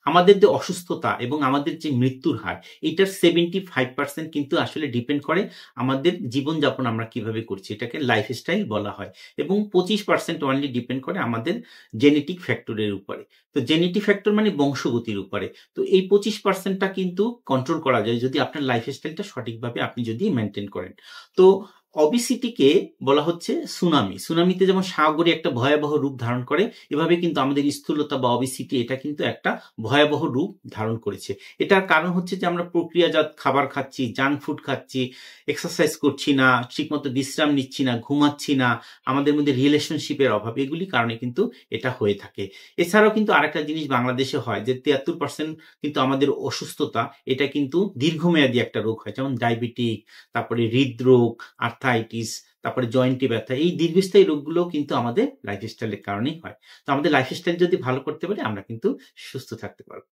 আমাদের যে অসুস্থতা এবং আমাদের যে মৃত্যুর হার, এটার 75% কিন্তু আসলে ডিপেন্ড করে আমাদের জীবনযাপন আমরা কিভাবে করছি। এটাকে লাইফস্টাইল বলা হয়। এবং 25% অনলি ডিপেন্ড করে আমাদের জেনেটিক ফ্যাক্টরের উপরে। তো জেনেটিক ফ্যাক্টর মানে বংশগতির উপরে। তো এই 25% টা কিন্তু কন্ট্রোল করা যায় যদি আপনার লাইফস্টাইলটা সঠিকভাবে আপনি যদি মেইনটেইন করেন। তো ওবেসিটিকে বলা হচ্ছে সুনামি। সুনামিতে যেমন সাগরে একটা ভয়াবহ রূপ ধারণ করে, এভাবে কিন্তু আমাদের স্থূলতা বা ওবেসিটি এটা কিন্তু একটা ভয়াবহ রূপ ধারণ করেছে। এটার কারণ হচ্ছে যে আমরা প্রক্রিয়াজাত খাবার খাচ্ছি, জাঙ্ক ফুড খাচ্ছি, এক্সারসাইজ করছি না, ঠিকমতো বিশ্রাম নিচ্ছি না, ঘুমাচ্ছি না, আমাদের মধ্যে রিলেশনশিপের অভাব, এগুলি কারণে কিন্তু এটা হয়ে থাকে। এছাড়াও কিন্তু আরেকটা জিনিস বাংলাদেশে হয় যে 73% কিন্তু আমাদের অসুস্থতা এটা কিন্তু দীর্ঘমেয়াদী একটা রোগ হয়। যেমন ডায়াবেটিক, তারপরে হৃদরোগ, আর্থ্রাইটিস, তারপরে জয়েন্টে ব্যথা। এই দীর্ঘস্থায়ী রোগগুলোও কিন্তু আমাদের লাইফস্টাইলের কারণেই হয়। তো আমাদের লাইফস্টাইল যদি ভালো করতে পারি আমরা কিন্তু সুস্থ থাকতে পারব।